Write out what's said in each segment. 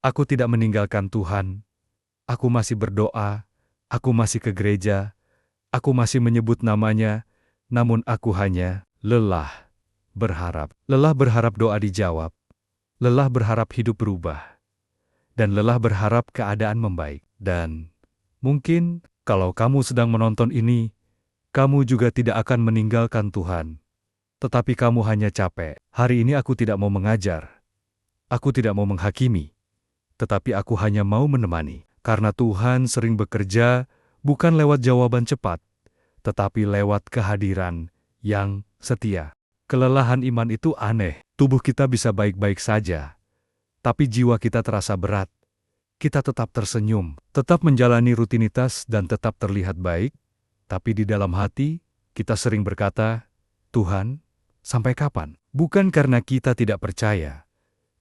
Aku tidak meninggalkan Tuhan. Aku masih berdoa, aku masih ke gereja, aku masih menyebut nama-Nya, namun aku hanya lelah berharap. Lelah berharap doa dijawab, lelah berharap hidup berubah, dan lelah berharap keadaan membaik. Dan mungkin kalau kamu sedang menonton ini, kamu juga tidak akan meninggalkan Tuhan. Tetapi kamu hanya capek. Hari ini aku tidak mau mengajar, aku tidak mau menghakimi, tetapi aku hanya mau menemani. Karena Tuhan sering bekerja bukan lewat jawaban cepat, tetapi lewat kehadiran yang setia. Kelelahan iman itu aneh. Tubuh kita bisa baik-baik saja, tapi jiwa kita terasa berat. Kita tetap tersenyum, tetap menjalani rutinitas dan tetap terlihat baik, tapi di dalam hati kita sering berkata, "Tuhan, sampai kapan?" Bukan karena kita tidak percaya,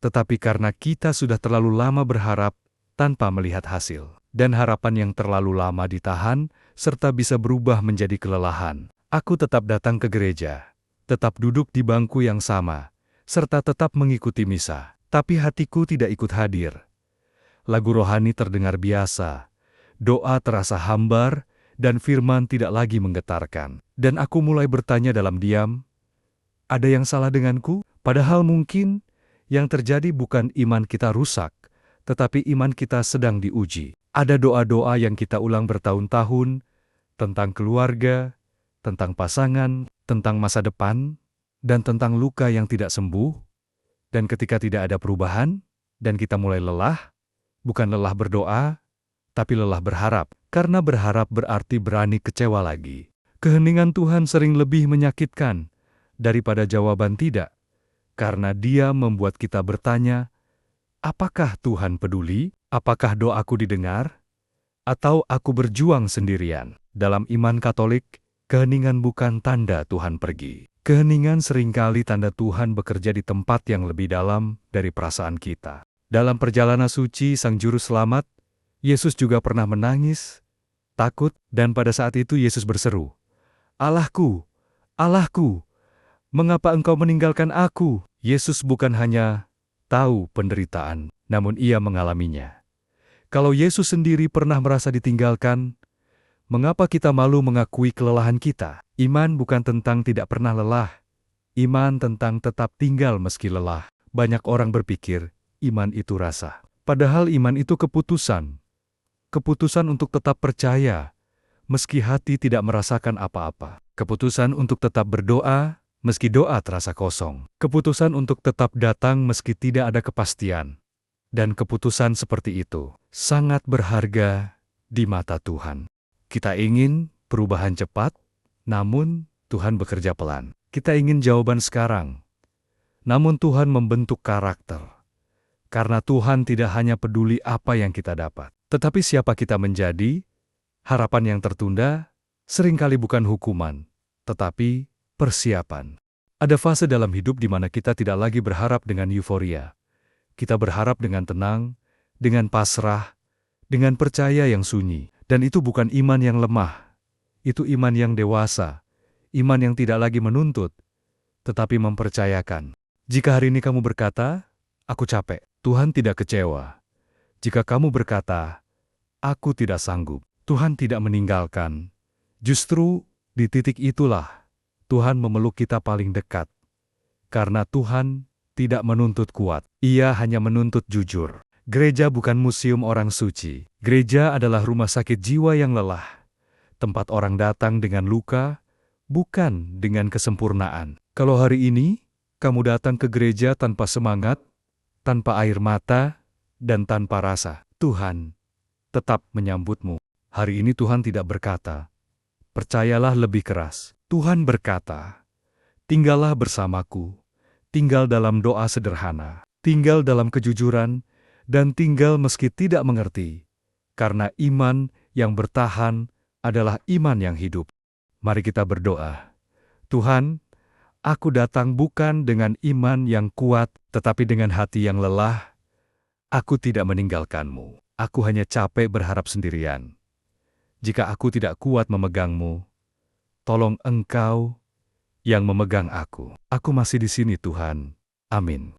tetapi karena kita sudah terlalu lama berharap tanpa melihat hasil. Dan harapan yang terlalu lama ditahan, serta bisa berubah menjadi kelelahan. Aku tetap datang ke gereja, tetap duduk di bangku yang sama, serta tetap mengikuti misa. Tapi hatiku tidak ikut hadir. Lagu rohani terdengar biasa, doa terasa hambar, dan firman tidak lagi menggetarkan. Dan aku mulai bertanya dalam diam, ada yang salah denganku? Padahal mungkin yang terjadi bukan iman kita rusak, tetapi iman kita sedang diuji. Ada doa-doa yang kita ulang bertahun-tahun, tentang keluarga, tentang pasangan, tentang masa depan, dan tentang luka yang tidak sembuh. Dan ketika tidak ada perubahan, dan kita mulai lelah, bukan lelah berdoa, tapi lelah berharap. Karena berharap berarti berani kecewa lagi. Keheningan Tuhan sering lebih menyakitkan daripada jawaban tidak, karena Dia membuat kita bertanya, apakah Tuhan peduli? Apakah doaku didengar? Atau aku berjuang sendirian? Dalam iman Katolik, keheningan bukan tanda Tuhan pergi. Keheningan seringkali tanda Tuhan bekerja di tempat yang lebih dalam dari perasaan kita. Dalam perjalanan suci Sang Juru Selamat, Yesus juga pernah menangis, takut, dan pada saat itu Yesus berseru, "Allahku, Allahku, mengapa Engkau meninggalkan aku?" Yesus bukan hanya tahu penderitaan, namun Ia mengalaminya. Kalau Yesus sendiri pernah merasa ditinggalkan, mengapa kita malu mengakui kelelahan kita? Iman bukan tentang tidak pernah lelah. Iman tentang tetap tinggal meski lelah. Banyak orang berpikir, iman itu rasa. Padahal iman itu keputusan. Keputusan untuk tetap percaya, meski hati tidak merasakan apa-apa. Keputusan untuk tetap berdoa, meski doa terasa kosong. Keputusan untuk tetap datang meski tidak ada kepastian. Dan keputusan seperti itu sangat berharga di mata Tuhan. Kita ingin perubahan cepat, namun Tuhan bekerja pelan. Kita ingin jawaban sekarang, namun Tuhan membentuk karakter. Karena Tuhan tidak hanya peduli apa yang kita dapat, tetapi siapa kita menjadi. Harapan yang tertunda seringkali bukan hukuman, tetapi persiapan. Ada fase dalam hidup di mana kita tidak lagi berharap dengan euforia. Kita berharap dengan tenang, dengan pasrah, dengan percaya yang sunyi. Dan itu bukan iman yang lemah. Itu iman yang dewasa. Iman yang tidak lagi menuntut, tetapi mempercayakan. Jika hari ini kamu berkata, "Aku capek," Tuhan tidak kecewa. Jika kamu berkata, "Aku tidak sanggup," Tuhan tidak meninggalkan. Justru di titik itulah Tuhan memeluk kita paling dekat. Karena Tuhan tidak menuntut kuat, Ia hanya menuntut jujur. Gereja bukan museum orang suci. Gereja adalah rumah sakit jiwa yang lelah. Tempat orang datang dengan luka, bukan dengan kesempurnaan. Kalau hari ini, kamu datang ke gereja tanpa semangat, tanpa air mata, dan tanpa rasa, Tuhan tetap menyambutmu. Hari ini Tuhan tidak berkata, "Percayalah lebih keras." Tuhan berkata, "Tinggallah bersamaku." Tinggal dalam doa sederhana, tinggal dalam kejujuran, dan tinggal meski tidak mengerti. Karena iman yang bertahan adalah iman yang hidup. Mari kita berdoa. Tuhan, aku datang bukan dengan iman yang kuat, tetapi dengan hati yang lelah. Aku tidak meninggalkan-Mu. Aku hanya capek berharap sendirian. Jika aku tidak kuat memegangmu, tolong Engkau yang memegang aku. Aku masih di sini, Tuhan. Amin.